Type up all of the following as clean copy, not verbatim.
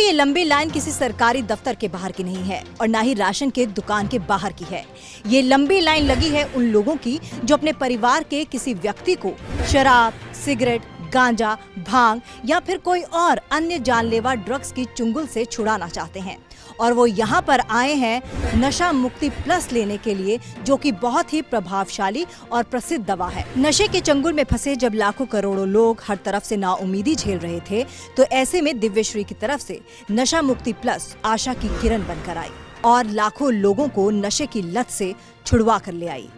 ये लंबी लाइन किसी सरकारी दफ्तर के बाहर की नहीं है और ना ही राशन के दुकान के बाहर की है। ये लंबी लाइन लगी है उन लोगों की जो अपने परिवार के किसी व्यक्ति को शराब, सिगरेट, गांजा, भांग या फिर कोई और अन्य जानलेवा ड्रग्स की चुंगल से छुड़ाना चाहते हैं और वो यहाँ पर आए हैं नशा मुक्ति प्लस लेने के लिए, जो कि बहुत ही प्रभावशाली और प्रसिद्ध दवा है। नशे के चंगुल में फंसे जब लाखों करोड़ों लोग हर तरफ से नाउमीदी झेल रहे थे, तो ऐसे में दिव्यश्री की तरफ से नशा मुक्ति प्लस आशा की किरण बनकर आई और लाखों लोगों को नशे की लत से छुड़वा कर ले आई।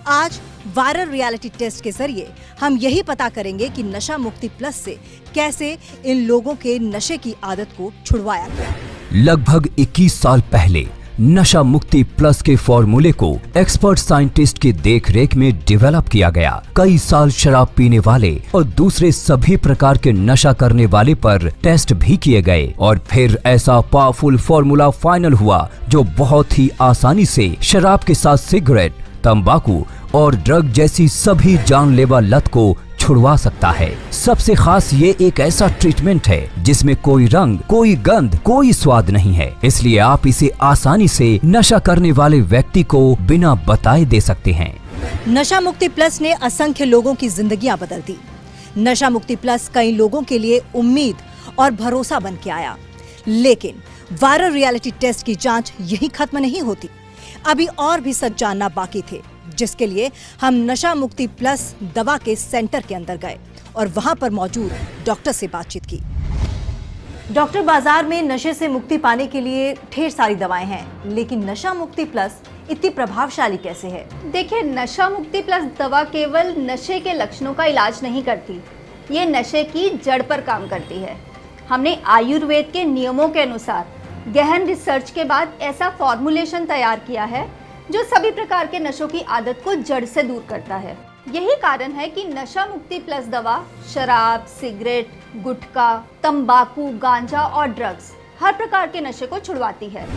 आज वायरल रियलिटी टेस्ट के जरिए हम यही पता करेंगे कि नशा मुक्ति प्लस से कैसे इन लोगों के नशे की आदत को छुड़वाया गया। लगभग 21 साल पहले नशा मुक्ति प्लस के फॉर्मूले को एक्सपर्ट साइंटिस्ट की देखरेख में डेवलप किया गया। कई साल शराब पीने वाले और दूसरे सभी प्रकार के नशा करने वाले पर टेस्ट भी किए गए और फिर ऐसा पावरफुल फॉर्मूला फाइनल हुआ जो बहुत ही आसानी से शराब के साथ सिगरेट, तंबाकू और ड्रग जैसी सभी जानलेवा लत को छुड़वा सकता है। सबसे खास ये एक ऐसा ट्रीटमेंट है जिसमें कोई रंग, कोई गंध, कोई स्वाद नहीं है, इसलिए आप इसे आसानी से नशा करने वाले व्यक्ति को बिना बताए दे सकते हैं। नशा मुक्ति प्लस ने असंख्य लोगों की जिंदगियां बदल दी। नशा मुक्ति प्लस कई लोगों के लिए उम्मीद और भरोसा बन के आया, लेकिन वायरल रियलिटी टेस्ट की जांच यही खत्म नहीं होती। अभी और भी सच जानना बाकी थे, जिसके लिए हम नशा मुक्ति प्लस दवा के सेंटर के अंदर गए और वहां पर मौजूद डॉक्टर से बातचीत की। डॉक्टर, बाजार में नशे से मुक्ति पाने के लिए ढेर सारी दवाएं हैं, लेकिन नशा मुक्ति प्लस इतनी प्रभावशाली कैसे है? देखिए, नशा मुक्ति प्लस दवा केवल नशे के लक्षणों का इलाज नहीं करती, ये नशे की जड़ पर काम करती है। हमने आयुर्वेद के नियमों के अनुसार गहन रिसर्च के बाद ऐसा फॉर्मुलेशन तैयार किया है जो सभी प्रकार के नशों की आदत को जड़ से दूर करता है। यही कारण है कि नशा मुक्ति प्लस दवा शराब, सिगरेट, गुटखा, तंबाकू, गांजा और ड्रग्स हर प्रकार के नशे को छुड़वाती है।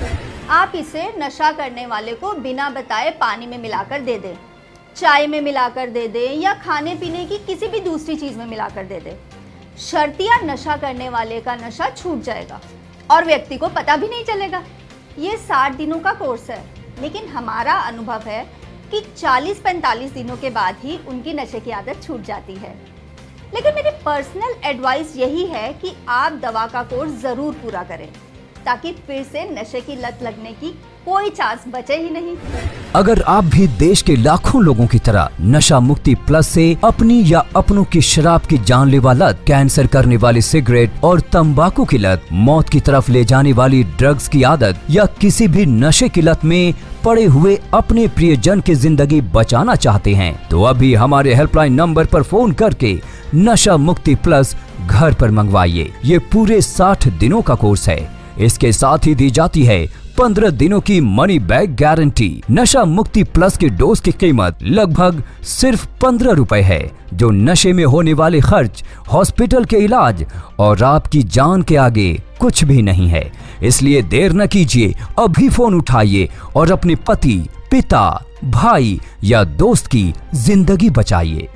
आप इसे नशा करने वाले को बिना बताए पानी में मिलाकर दे दें, चाय में मिलाकर दे दें या खाने पीने की किसी भी दूसरी चीज में मिलाकर दे दें। शर्तिया नशा करने वाले का नशा छूट जाएगा और व्यक्ति को पता भी नहीं चलेगा। ये 60 दिनों का कोर्स है, लेकिन हमारा अनुभव है कि 40-45 दिनों के बाद ही उनकी नशे की आदत छूट जाती है। लेकिन मेरी पर्सनल एडवाइस यही है कि आप दवा का कोर्स ज़रूर पूरा करें, ताकि फिर से नशे की लत लगने की कोई चांस बचे ही नहीं। अगर आप भी देश के लाखों लोगों की तरह नशा मुक्ति प्लस से अपनी या अपनों की शराब की जानलेवा लत, कैंसर करने वाली सिगरेट और तंबाकू की लत, मौत की तरफ ले जाने वाली ड्रग्स की आदत या किसी भी नशे की लत में पड़े हुए अपने प्रियजन की जिंदगी बचाना चाहते हैं, तो अभी हमारे हेल्पलाइन नंबर पर फोन करके नशा मुक्ति प्लस घर पर मंगवाइए। ये पूरे 60 दिनों का कोर्स है। इसके साथ ही दी जाती है 15 दिनों की मनी बैक गारंटी। नशा मुक्ति प्लस की डोज की कीमत लगभग सिर्फ 15 रुपए है, जो नशे में होने वाले खर्च, हॉस्पिटल के इलाज और आपकी जान के आगे कुछ भी नहीं है। इसलिए देर न कीजिए, अभी फोन उठाइए और अपने पति, पिता, भाई या दोस्त की जिंदगी बचाइए।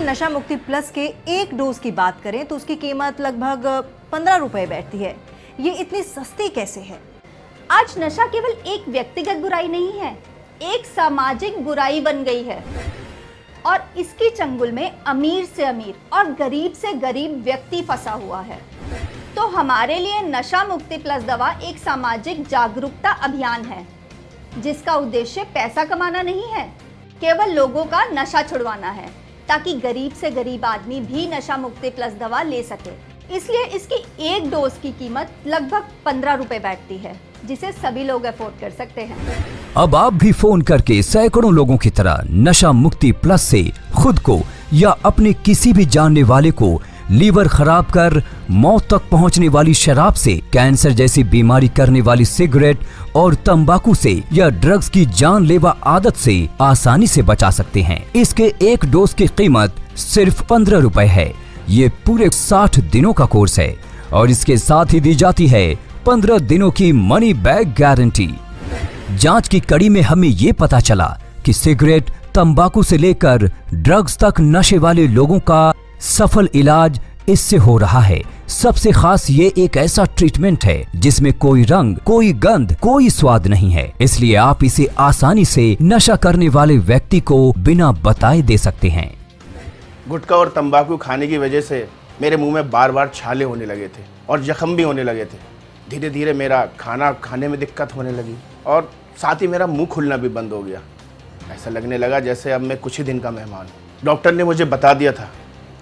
नशा मुक्ति प्लस के एक डोज की बात करें तो उसकी कीमत लगभग 15 रुपए बैठती है। ये इतनी सस्ती कैसे है? आज नशा केवल एक व्यक्तिगत बुराई नहीं है, एक सामाजिक बुराई बन गई है और इसकी चंगुल में अमीर से अमीर और गरीब से गरीब व्यक्ति फंसा हुआ है। तो हमारे लिए नशा मुक्ति प्लस दवा एक सामाजिक जागरूकता अभियान है, जिसका उद्देश्य पैसा कमाना नहीं है, केवल लोगों का नशा छुड़वाना है, ताकि गरीब से गरीब आदमी भी नशा मुक्ति प्लस दवा ले सके। इसलिए इसकी एक डोज की कीमत लगभग 15 रुपए बैठती है, जिसे सभी लोग अफोर्ड कर सकते हैं। अब आप भी फोन करके सैकड़ों लोगों की तरह नशा मुक्ति प्लस से खुद को या अपने किसी भी जानने वाले को लीवर खराब कर मौत तक पहुंचने वाली शराब से, कैंसर जैसी बीमारी करने वाली सिगरेट और तंबाकू से या ड्रग्स की जानलेवा आदत से आसानी से बचा सकते हैं। इसके एक डोज की कीमत सिर्फ 15 रुपए है। ये पूरे 60 दिनों का कोर्स है और इसके साथ ही दी जाती है 15 दिनों की मनी बैक गारंटी। जांच की कड़ी में हमें ये पता चला कि सिगरेट, तंबाकू से लेकर ड्रग्स तक नशे वाले लोगों का सफल इलाज इससे हो रहा है। सबसे खास ये एक ऐसा ट्रीटमेंट है जिसमें कोई रंग, कोई गंध, कोई स्वाद नहीं है, इसलिए आप इसे आसानी से नशा करने वाले व्यक्ति को बिना बताए दे सकते हैं। गुटखा और तंबाकू खाने की वजह से मेरे मुंह में बार बार छाले होने लगे थे और जख्म भी होने लगे थे। धीरे धीरे मेरा खाना खाने में दिक्कत होने लगी और साथ ही मेरा मुंह खुलना भी बंद हो गया। ऐसा लगने लगा जैसे अब मैं कुछ ही दिन का मेहमान हूँ। डॉक्टर ने मुझे बता दिया था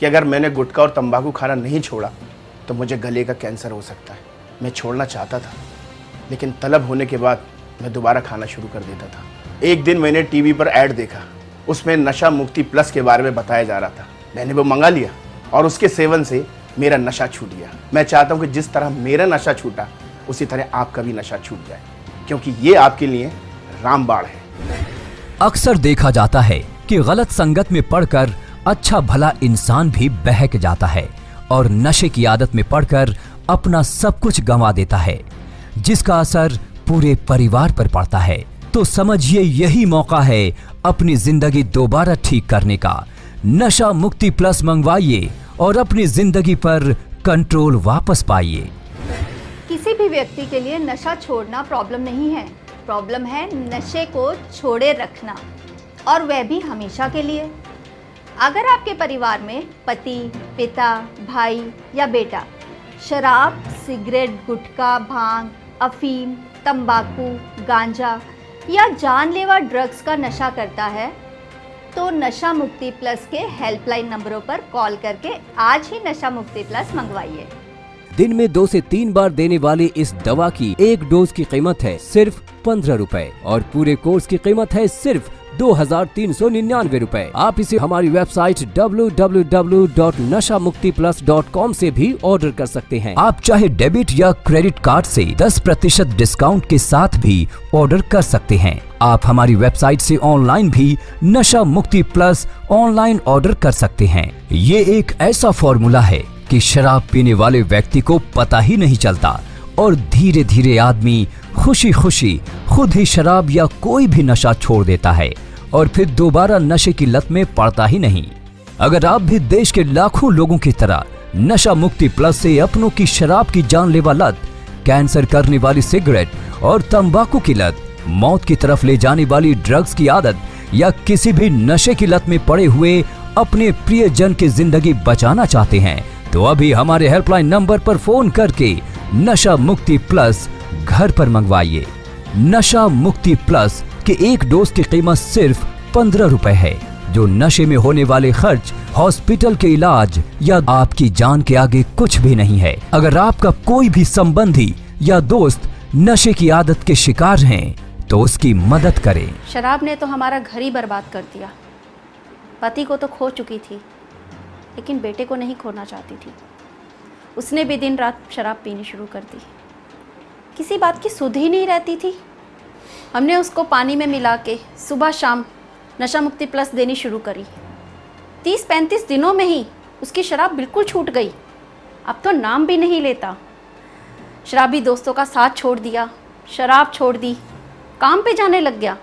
कि अगर मैंने गुटखा और तंबाकू खाना नहीं छोड़ा तो मुझे गले का कैंसर हो सकता है। मैं छोड़ना चाहता था, लेकिन तलब होने के बाद मैं दोबारा खाना शुरू कर देता था। एक दिन मैंने टीवी पर ऐड देखा, उसमें नशा मुक्ति प्लस के बारे में बताया जा रहा था। मैंने वो मंगा लिया और उसके सेवन से मेरा नशा छूट गया। मैं चाहता हूँ कि जिस तरह मेरा नशा छूटा उसी तरह आपका भी नशा छूट जाए, क्योंकि ये आपके लिए रामबाण है। अक्सर देखा जाता है कि गलत संगत में पड़कर अच्छा भला इंसान भी बहक जाता है और नशे की आदत में पड़कर अपना सब कुछ गंवा देता है, जिसका असर पूरे परिवार पर पड़ता है। तो समझिए यही मौका है अपनी जिंदगी दोबारा ठीक करने का। नशा मुक्ति प्लस मंगवाइए और अपनी जिंदगी पर कंट्रोल वापस पाइए। किसी भी व्यक्ति के लिए नशा छोड़ना प्रॉब्लम नहीं है, प्रॉब्लम है नशे को छोड़े रखना, और वह भी हमेशा के लिए। अगर आपके परिवार में पति, पिता, भाई या बेटा शराब, सिगरेट, गुटखा, भांग, अफीम, तंबाकू, गांजा या जानलेवा ड्रग्स का नशा करता है तो नशा मुक्ति प्लस के हेल्पलाइन नंबरों पर कॉल करके आज ही नशा मुक्ति प्लस मंगवाइए। दिन में 2 से 3 बार देने वाली इस दवा की एक डोज की कीमत है सिर्फ 15 रुपए और पूरे कोर्स की कीमत है सिर्फ 2399 रुपए। आप इसे हमारी वेबसाइट www.nashamuktiplus.com से भी ऑर्डर कर सकते हैं। आप चाहे डेबिट या क्रेडिट कार्ड से 10% डिस्काउंट के साथ भी ऑर्डर कर सकते हैं। आप हमारी वेबसाइट से ऑनलाइन भी नशा मुक्ति प्लस ऑनलाइन ऑर्डर कर सकते हैं। ये एक ऐसा फॉर्मूला है कि शराब पीने वाले व्यक्ति को पता ही नहीं चलता और धीरे धीरे आदमी खुशी खुशी खुद ही शराब या कोई भी नशा छोड़ देता है और फिर दोबारा नशे की लत में पड़ता ही नहीं। अगर आप भी देश के लाखों लोगों की तरह नशा मुक्ति प्लस से अपनों की शराब की जानलेवा लत, कैंसर करने वाली सिगरेट और तंबाकू की लत, मौत की तरफ ले जाने वाली ड्रग्स की आदत या किसी भी नशे की लत में पड़े हुए अपने प्रियजन की जिंदगी बचाना चाहते हैं तो अभी हमारे हेल्पलाइन नंबर पर फोन करके नशा मुक्ति प्लस घर पर मंगवाइए। नशा मुक्ति प्लस के एक डोज की कीमत सिर्फ 15 रुपए है, जो नशे में होने वाले खर्च, हॉस्पिटल के इलाज या आपकी जान के आगे कुछ भी नहीं है। अगर आपका कोई भी संबंधी या दोस्त नशे की आदत के शिकार हैं तो उसकी मदद करें। शराब ने तो हमारा घर ही बर्बाद कर दिया। पति को तो खो चुकी थी, लेकिन बेटे को नहीं खोना चाहती थी। उसने भी दिन रात शराब पीनी शुरू कर दी। किसी बात की सुध ही नहीं रहती थी। हमने उसको पानी में मिला के सुबह शाम नशा मुक्ति प्लस देनी शुरू करी। 30-35 दिनों में ही उसकी शराब बिल्कुल छूट गई। अब तो नाम भी नहीं लेता। शराबी दोस्तों का साथ छोड़ दिया, शराब छोड़ दी, काम पे जाने लग गया।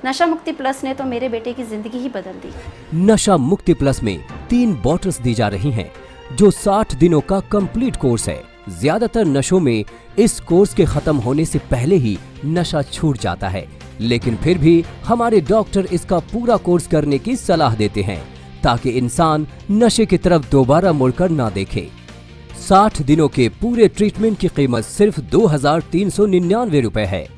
नशा मुक्ति प्लस ने तो मेरे बेटे की जिंदगी ही बदल दी। नशा मुक्ति प्लस में 3 बॉटल्स दी जा रही हैं, जो 60 दिनों का कंप्लीट कोर्स है। ज्यादातर नशों में इस कोर्स के खत्म होने से पहले ही नशा छूट जाता है, लेकिन फिर भी हमारे डॉक्टर इसका पूरा कोर्स करने की सलाह देते हैं ताकि इंसान नशे की तरफ दोबारा मुड़कर ना देखे। 60 दिनों के पूरे ट्रीटमेंट की कीमत सिर्फ 2399 रुपए है।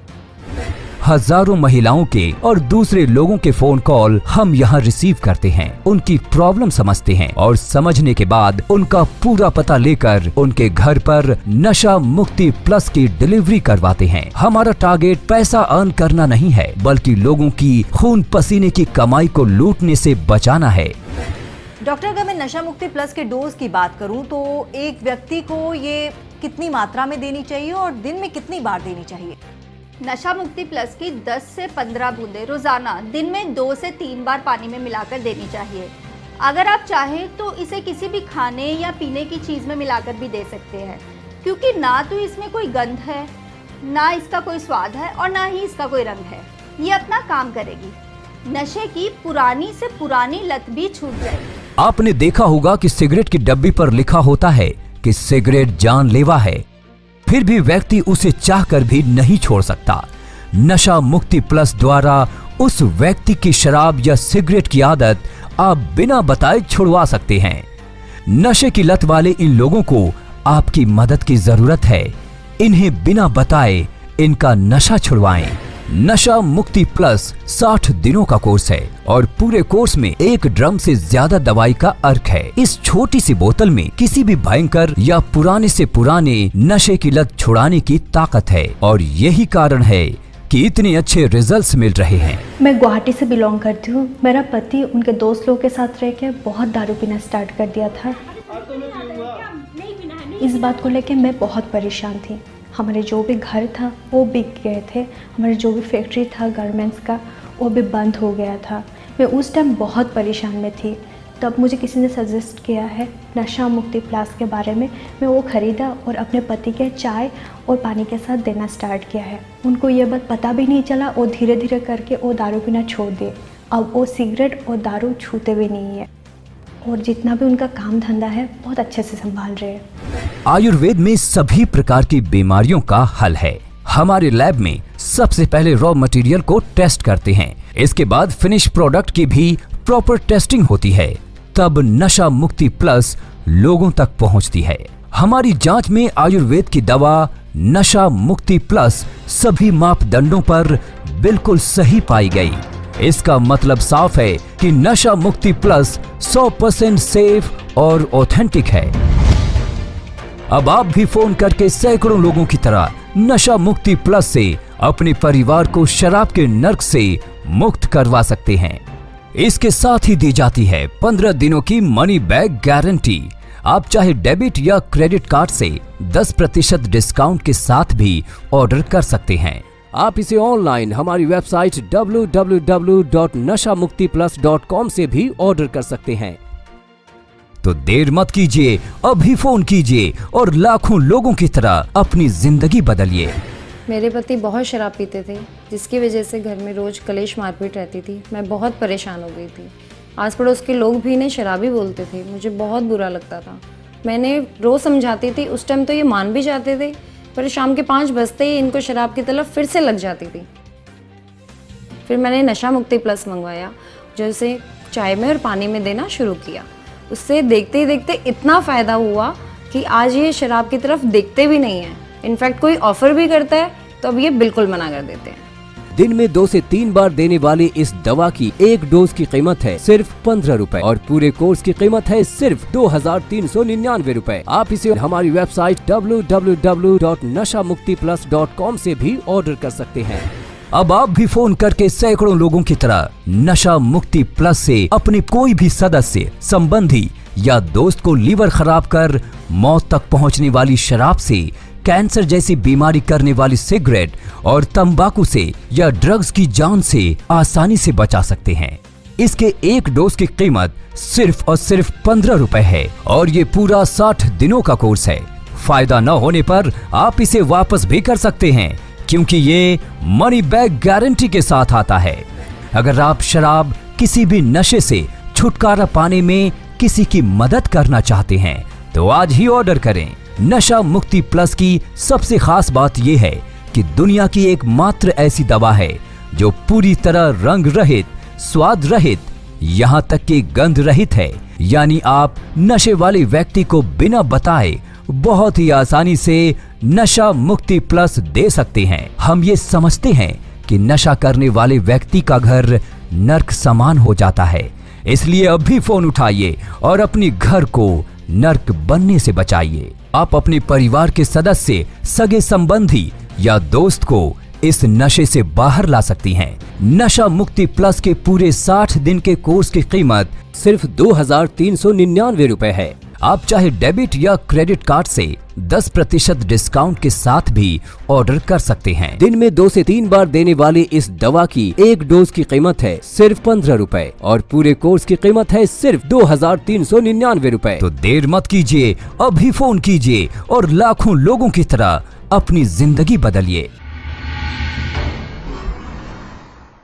हजारों महिलाओं के और दूसरे लोगों के फोन कॉल हम यहाँ रिसीव करते हैं, उनकी प्रॉब्लम समझते हैं और समझने के बाद उनका पूरा पता लेकर उनके घर पर नशा मुक्ति प्लस की डिलीवरी करवाते हैं। हमारा टारगेट पैसा अर्न करना नहीं है, बल्कि लोगों की खून पसीने की कमाई को लूटने से बचाना है। डॉक्टर, अगर मैं नशा मुक्ति प्लस के डोज की बात करूं तो एक व्यक्ति को ये कितनी मात्रा में देनी चाहिए और दिन में कितनी बार देनी चाहिए? नशा मुक्ति प्लस की 10 से 15 बूंदें रोजाना दिन में 2 से 3 बार पानी में मिलाकर देनी चाहिए। अगर आप चाहें तो इसे किसी भी खाने या पीने की चीज़ में मिलाकर भी दे सकते हैं, क्योंकि ना तो इसमें कोई गंध है, ना इसका कोई स्वाद है और ना ही इसका कोई रंग है। ये अपना काम करेगी। नशे की पुरानी से पुरानी लत भी छूट जाएगी। आपने देखा होगा कि सिगरेट की डब्बी पर लिखा होता है कि कि सिगरेट जानलेवा है, फिर भी व्यक्ति उसे चाहकर भी नहीं छोड़ सकता। नशा मुक्ति प्लस द्वारा उस व्यक्ति की शराब या सिगरेट की आदत आप बिना बताए छुड़वा सकते हैं। नशे की लत वाले इन लोगों को आपकी मदद की जरूरत है। इन्हें बिना बताए इनका नशा छुड़वाएं। नशा मुक्ति प्लस 60 दिनों का कोर्स है और पूरे कोर्स में 1 ड्रम से ज्यादा दवाई का अर्क है। इस छोटी सी बोतल में किसी भी भयंकर या पुराने से पुराने नशे की लत छुड़ाने की ताकत है और यही कारण है कि इतने अच्छे रिजल्ट्स मिल रहे हैं। मैं गुवाहाटी से बिलोंग करती हूँ। मेरा पति उनके दोस्त लोगों के साथ रह के बहुत दारू पीना स्टार्ट कर दिया था। इस बात को लेकर मैं बहुत परेशान थी। हमारे जो भी घर था वो बिक गए थे, हमारे जो भी फैक्ट्री था गारमेंट्स का वो भी बंद हो गया था। मैं उस टाइम बहुत परेशान में थी। तब मुझे किसी ने सजेस्ट किया है नशा मुक्ति प्लस के बारे में। मैं वो ख़रीदा और अपने पति के चाय और पानी के साथ देना स्टार्ट किया है। उनको ये बात पता भी नहीं चला और धीरे धीरे करके वो दारू पीना छोड़ दिए। अब वो सिगरेट और दारू छूते भी नहीं है और जितना भी उनका काम धंधा है बहुत अच्छे से संभाल रहे हैं। आयुर्वेद में सभी प्रकार की बीमारियों का हल है। हमारे लैब में सबसे पहले रॉ मटेरियल को टेस्ट करते हैं, इसके बाद फिनिश प्रोडक्ट की भी प्रॉपर टेस्टिंग होती है, तब नशा मुक्ति प्लस लोगों तक पहुंचती है। हमारी जांच में आयुर्वेद की दवा नशा मुक्ति प्लस सभी मापदंडों पर बिल्कुल सही पाई गई। इसका मतलब साफ है कि नशा मुक्ति प्लस 100% सेफ और ऑथेंटिक है। अब आप भी फोन करके सैकड़ों लोगों की तरह नशा मुक्ति प्लस से अपने परिवार को शराब के नर्क से मुक्त करवा सकते हैं। इसके साथ ही दी जाती है 15 दिनों की मनी बैक गारंटी। आप चाहे डेबिट या क्रेडिट कार्ड से 10% डिस्काउंट के साथ भी ऑर्डर कर सकते हैं। आप इसे ऑनलाइन हमारी वेबसाइट www.nashamuktiplus.com से भी ऑर्डर कर सकते हैं। तो देर मत कीजिए, अभी फोन कीजिए और लाखों लोगों की तरह अपनी जिंदगी बदलिए। मेरे पति बहुत शराब पीते थे, जिसकी वजह से घर में रोज कलेश मारपीट रहती थी। मैं बहुत परेशान हो गई थी। आस पड़ोस के लोग भी इन्हें शराबी बोलते थे। मुझे बहुत बुरा लगता था। मैंने रोज समझाती थी, उस टाइम तो ये मान भी जाते थे, पर शाम के 5 बजते ही इनको शराब की तलब फिर से लग जाती थी। फिर मैंने नशा मुक्ति प्लस मंगवाया, जो इसे चाय में और पानी में देना शुरू किया। उससे देखते ही देखते इतना फ़ायदा हुआ कि आज ये शराब की तरफ देखते भी नहीं हैं। इनफैक्ट कोई ऑफर भी करता है तो अब ये बिल्कुल मना कर देते हैं। दिन में 2 से 3 बार देने वाली इस दवा की 1 डोज की कीमत है सिर्फ 15 रुपए और पूरे कोर्स की कीमत है सिर्फ 2399 रुपए। आप इसे हमारी वेबसाइट www.nashamuktiplus.com से भी ऑर्डर कर सकते हैं। अब आप भी फोन करके सैकड़ों लोगों की तरह नशा मुक्ति प्लस से अपने कोई भी सदस्य, संबंधी या दोस्त को लीवर खराब कर मौत तक पहुंचने वाली शराब से, कैंसर जैसी बीमारी करने वाली सिगरेट और तंबाकू से या ड्रग्स की जान से आसानी से बचा सकते हैं। इसके 1 डोज की कीमत सिर्फ और सिर्फ 15 रुपए है और ये पूरा 60 दिनों का कोर्स है। फायदा न होने पर आप इसे वापस भी कर सकते हैं, क्योंकि ये मनी बैक गारंटी के साथ आता है। अगर आप शराब किसी भी नशे से छुटकारा पाने में किसी की मदद करना चाहते हैं तो आज ही ऑर्डर करें। नशा मुक्ति प्लस की सबसे खास बात यह है कि दुनिया की एकमात्र ऐसी दवा है जो पूरी तरह रंग रहित, स्वाद रहित, यहाँ तक कि गंध रहित है। यानी आप नशे वाले व्यक्ति को बिना बताए बहुत ही आसानी से नशा मुक्ति प्लस दे सकते हैं। हम ये समझते हैं कि नशा करने वाले व्यक्ति का घर नर्क समान हो जाता है, इसलिए अभी फोन उठाइए और अपने घर को नर्क बनने से बचाइए। आप अपने परिवार के सदस्य, सगे संबंधी या दोस्त को इस नशे से बाहर ला सकती हैं। नशा मुक्ति प्लस के पूरे 60 दिन के कोर्स की कीमत सिर्फ 2399 रुपए है। आप चाहे डेबिट या क्रेडिट कार्ड से 10% डिस्काउंट के साथ भी ऑर्डर कर सकते हैं। दिन में 2 से 3 बार देने वाली इस दवा की 1 डोज की कीमत है सिर्फ 15 रुपए और पूरे कोर्स की कीमत है सिर्फ 2399 रुपए। तो देर मत कीजिए, अभी फोन कीजिए और लाखों लोगों की तरह अपनी जिंदगी बदलिए।